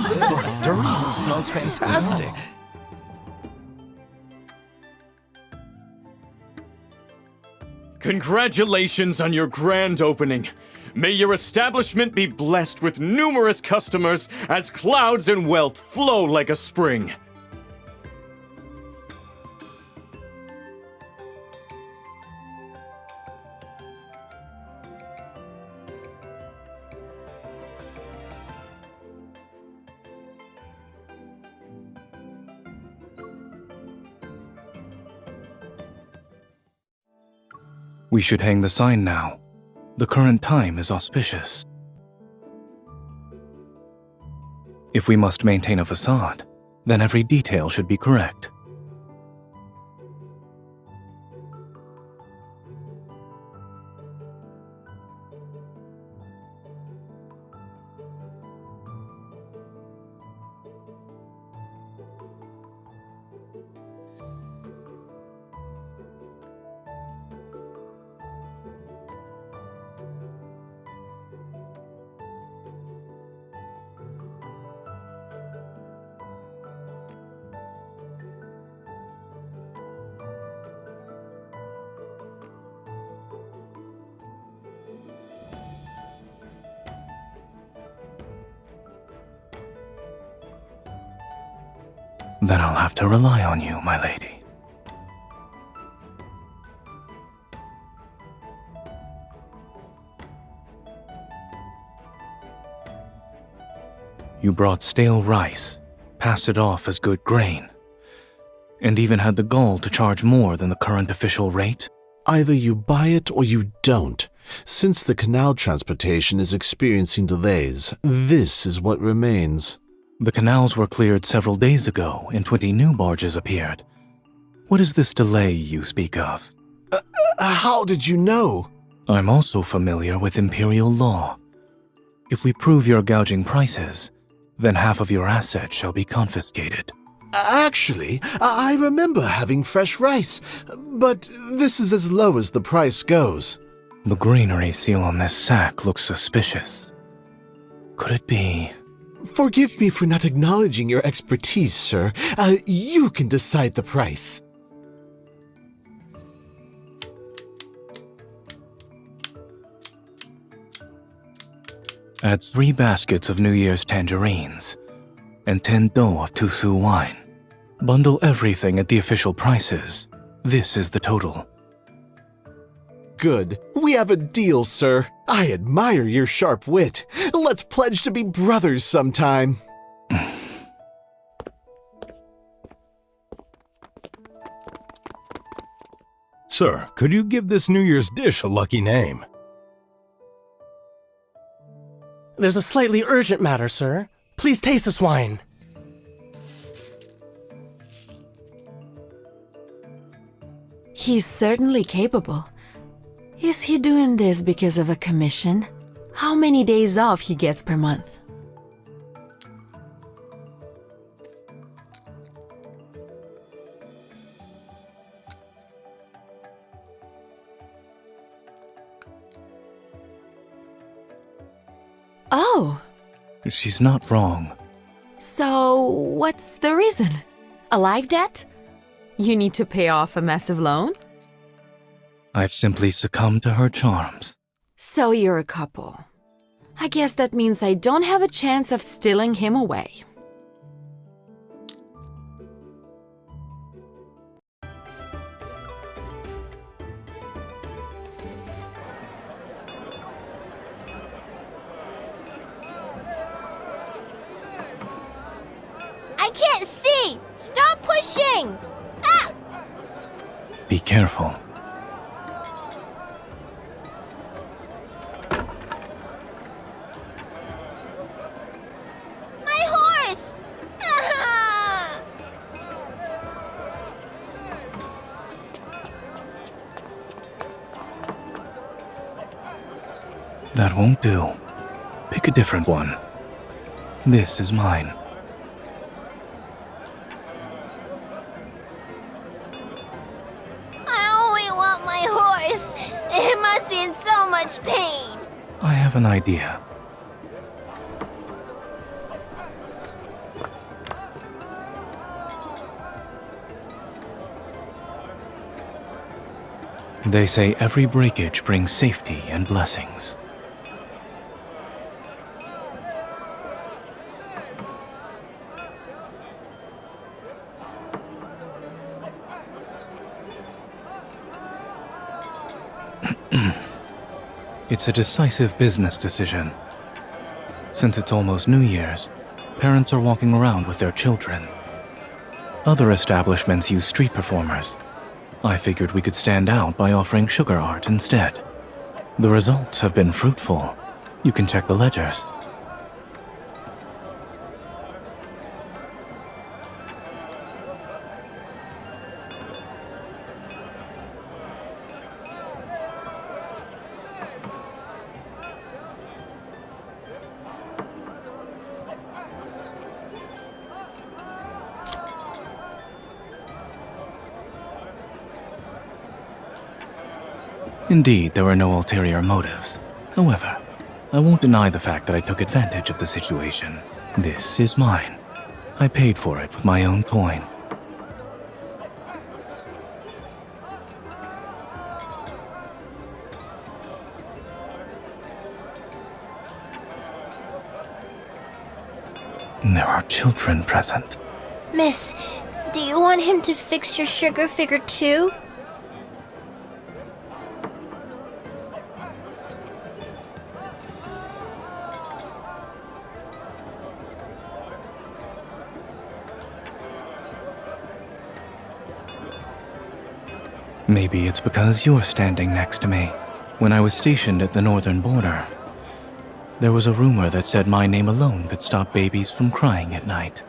This durian smells fantastic. Congratulations on your grand opening. May your establishment be blessed with numerous customers as clouds and wealth flow like a spring. We should hang the sign now. The current time is auspicious. If we must maintain a facade, then every detail should be correct. Then I'll have to rely on you, my lady. You brought stale rice, passed it off as good grain, and even had the gall to charge more than the current official rate? Either you buy it or you don't. Since the canal transportation is experiencing delays, this is what remains. The canals were cleared several days ago and 20 new barges appeared. What is this delay you speak of? How did you know? I'm also familiar with imperial law. If we prove you're gouging prices, then half of your assets shall be confiscated. Actually, I remember having fresh rice, but this is as low as the price goes. The granary seal on this sack looks suspicious. Could it be... Forgive me for not acknowledging your expertise, sir. You can decide the price. Add 3 baskets of New Year's tangerines and 10 dough of Tusu wine. Bundle everything at the official prices. This is the total. Good. We have a deal, sir. I admire your sharp wit. Let's pledge to be brothers sometime. Sir, could you give this New Year's dish a lucky name? There's a slightly urgent matter, sir. Please taste this wine. He's certainly capable. Is he doing this because of a commission? How many days off he gets per month? Oh. She's not wrong. So, what's the reason? A life debt? You need to pay off a massive loan? I've simply succumbed to her charms. So you're a couple. I guess that means I don't have a chance of stealing him away. I can't see! Stop pushing! Ah! Be careful. My horse! Ah! That won't do. Pick a different one. This is mine. have an idea. They say every breakage brings safety and blessings. It's a decisive business decision. Since it's almost New Year's, parents are walking around with their children. Other establishments use street performers. I figured we could stand out by offering sugar art instead. The results have been fruitful. You can check the ledgers. Indeed, there were no ulterior motives. However, I won't deny the fact that I took advantage of the situation. This is mine. I paid for it with my own coin. There are children present. Miss, do you want him to fix your sugar figure too? Maybe it's because you're standing next to me. When I was stationed at the northern border, there was a rumor that said my name alone could stop babies from crying at night.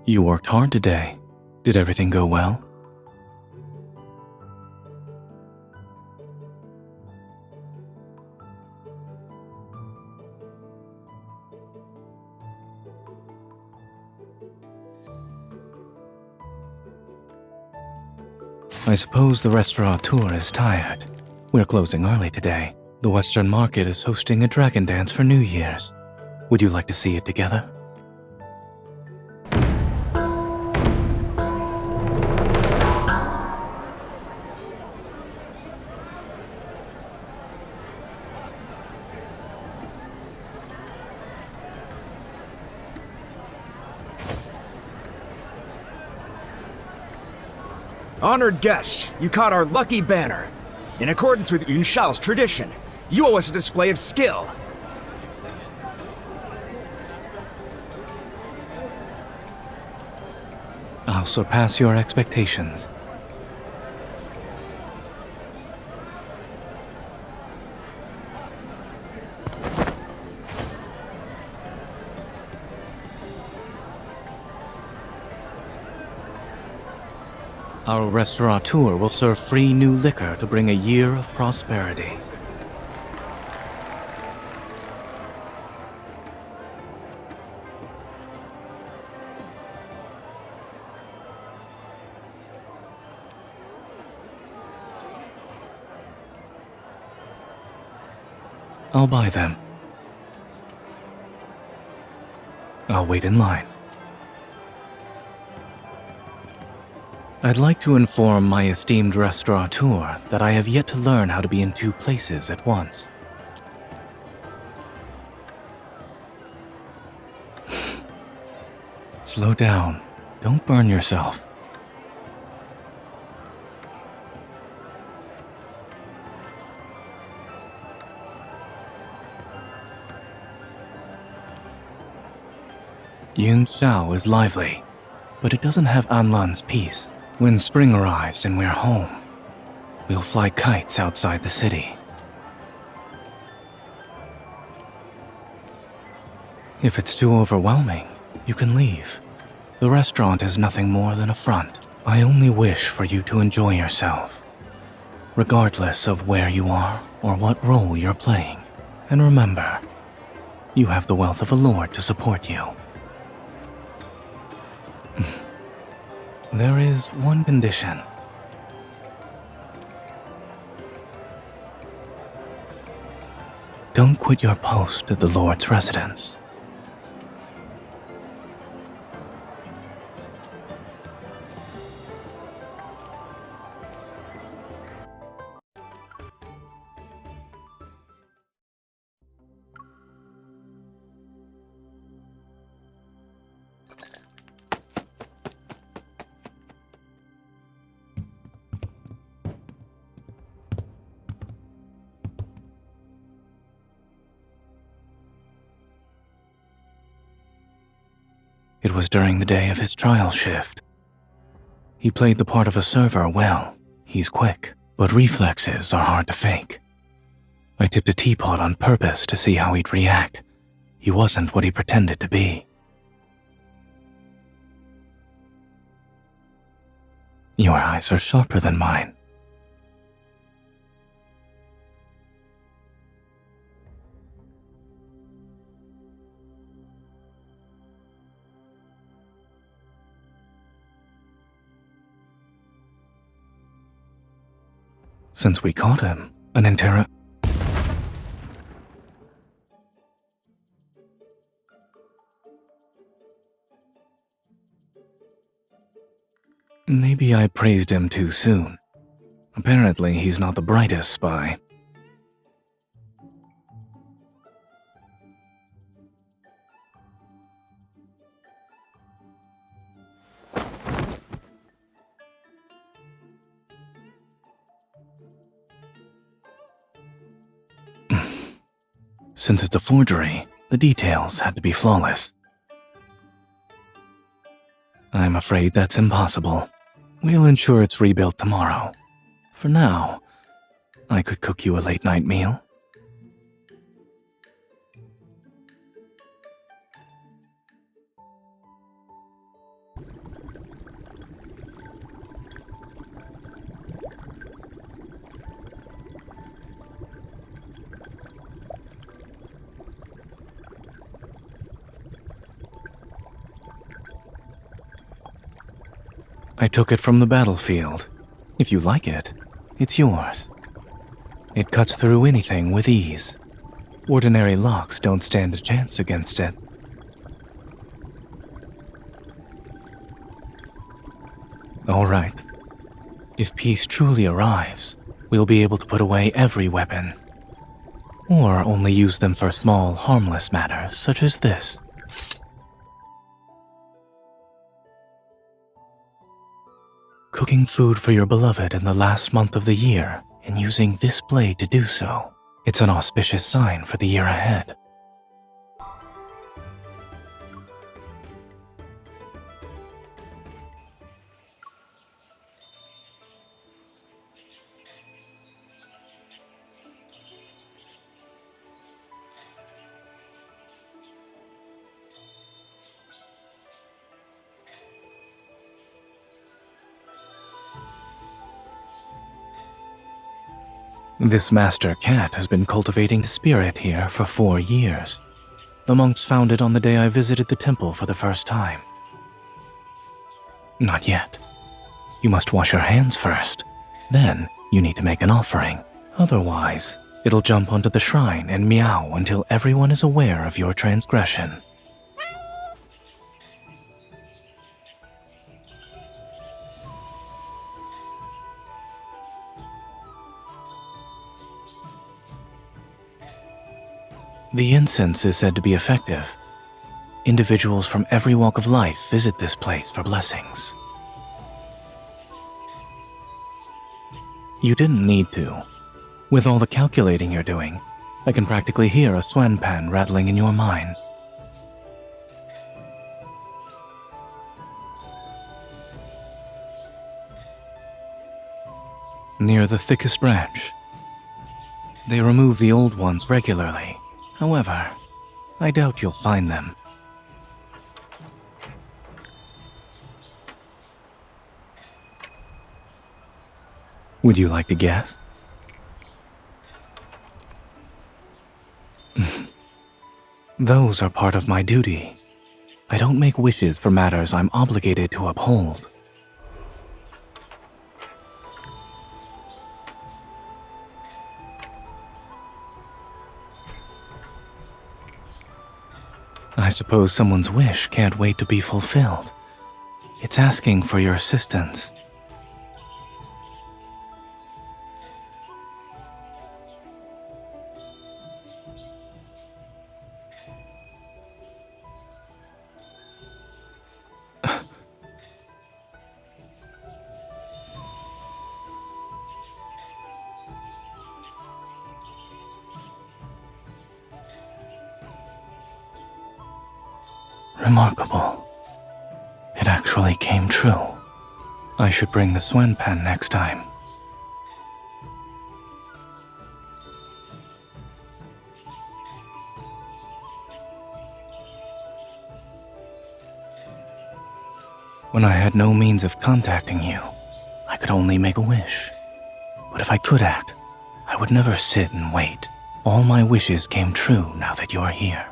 You worked hard today. Did everything go well? I suppose the restaurateur is tired. We're closing early today. The Western Market is hosting a dragon dance for New Year's. Would you like to see it together? Honored guests, you caught our lucky banner. In accordance with Yunshao's tradition, you owe us a display of skill. I'll surpass your expectations. Our restaurateur will serve free new liquor to bring a year of prosperity. I'll buy them. I'll wait in line. I'd like to inform my esteemed restaurateur that I have yet to learn how to be in two places at once. Slow down. Don't burn yourself. Yunsao is lively, but it doesn't have Anlan's peace. When spring arrives and we're home, we'll fly kites outside the city. If it's too overwhelming, you can leave. The restaurant is nothing more than a front. I only wish for you to enjoy yourself, regardless of where you are or what role you're playing. And remember, you have the wealth of a lord to support you. There is one condition. Don't quit your post at the Lord's residence. It was during the day of his trial shift. He played the part of a server well. He's quick, but reflexes are hard to fake. I tipped a teapot on purpose to see how he'd react. He wasn't what he pretended to be. Your eyes are sharper than mine. Since we caught him, Maybe I praised him too soon. Apparently, he's not the brightest spy. Since it's a forgery, the details had to be flawless. I'm afraid that's impossible. We'll ensure it's rebuilt tomorrow. For now, I could cook you a late-night meal. I took it from the battlefield. If you like it, it's yours. It cuts through anything with ease. Ordinary locks don't stand a chance against it. All right. If peace truly arrives, we'll be able to put away every weapon. Or only use them for small, harmless matters such as this. Cooking food for your beloved in the last month of the year and using this blade to do so. It's an auspicious sign for the year ahead. This master cat has been cultivating the spirit here for 4 years. The monks found it on the day I visited the temple for the first time. Not yet. You must wash your hands first. Then, you need to make an offering. Otherwise, it'll jump onto the shrine and meow until everyone is aware of your transgression. The incense is said to be effective. Individuals from every walk of life visit this place for blessings. You didn't need to. With all the calculating you're doing, I can practically hear a swan pan rattling in your mind. Near the thickest branch. They remove the old ones regularly. However, I doubt you'll find them. Would you like to guess? Those are part of my duty. I don't make wishes for matters I'm obligated to uphold. I suppose someone's wish can't wait to be fulfilled. It's asking for your assistance. Remarkable. It actually came true. I should bring the Swen pen next time. When I had no means of contacting you, I could only make a wish. But if I could act, I would never sit and wait. All my wishes came true now that you're here.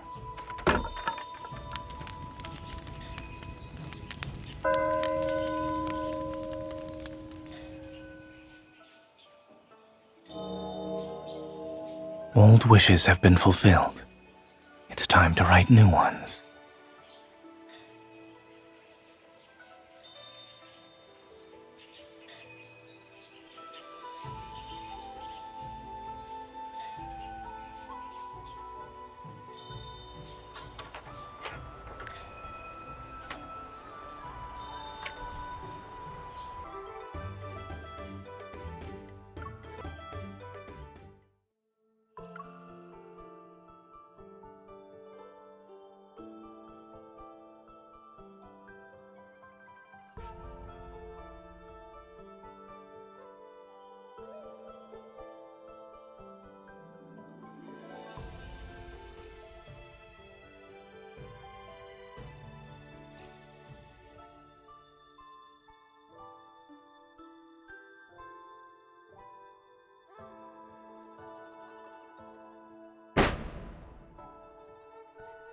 Old wishes have been fulfilled. It's time to write new ones.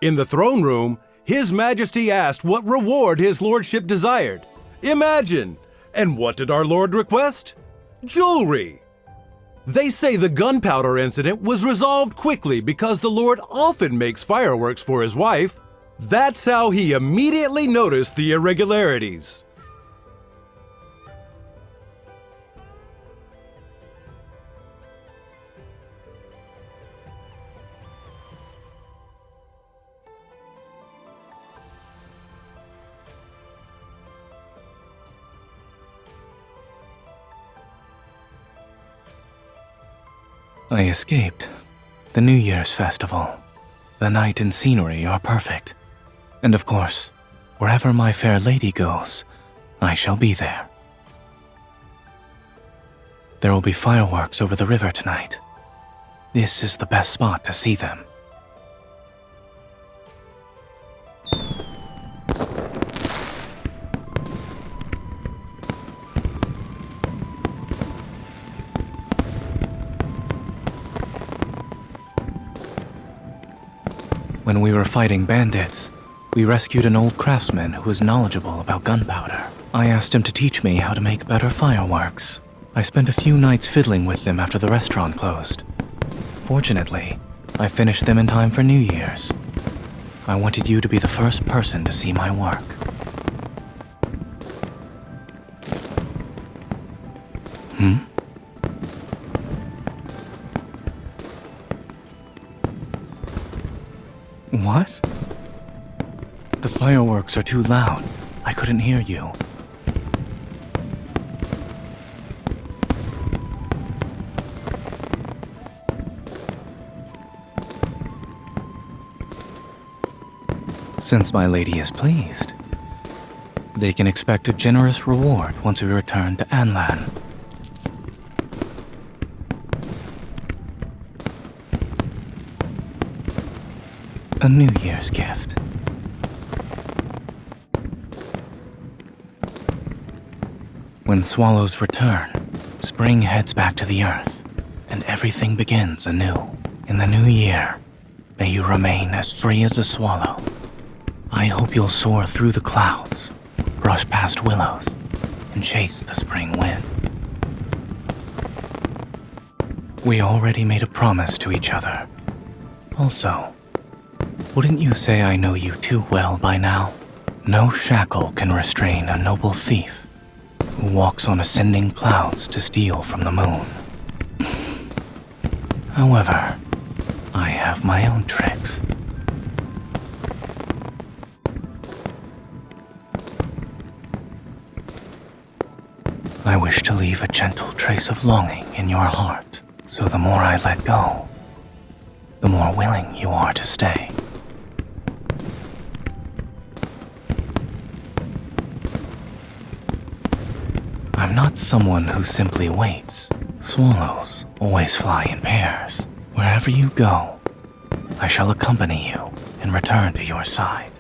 In the throne room, His Majesty asked what reward his lordship desired. Imagine! And what did our lord request? Jewelry! They say the gunpowder incident was resolved quickly because the lord often makes fireworks for his wife. That's how he immediately noticed the irregularities. I escaped. The New Year's festival. The night and scenery are perfect. And of course, wherever my fair lady goes, I shall be there. There will be fireworks over the river tonight. This is the best spot to see them. When we were fighting bandits, we rescued an old craftsman who was knowledgeable about gunpowder. I asked him to teach me how to make better fireworks. I spent a few nights fiddling with them after the restaurant closed. Fortunately, I finished them in time for New Year's. I wanted you to be the first person to see my work. What? The fireworks are too loud. I couldn't hear you. Since my lady is pleased, they can expect a generous reward once we return to Anlan. A New Year's gift. When swallows return, spring heads back to the earth, and everything begins anew. In the new year, may you remain as free as a swallow. I hope you'll soar through the clouds, brush past willows, and chase the spring wind. We already made a promise to each other. Also, wouldn't you say I know you too well by now? No shackle can restrain a noble thief who walks on ascending clouds to steal from the moon. However, I have my own tricks. I wish to leave a gentle trace of longing in your heart, so the more I let go, the more willing you are to stay. I'm not someone who simply waits. Swallows always fly in pairs. Wherever you go, I shall accompany you and return to your side.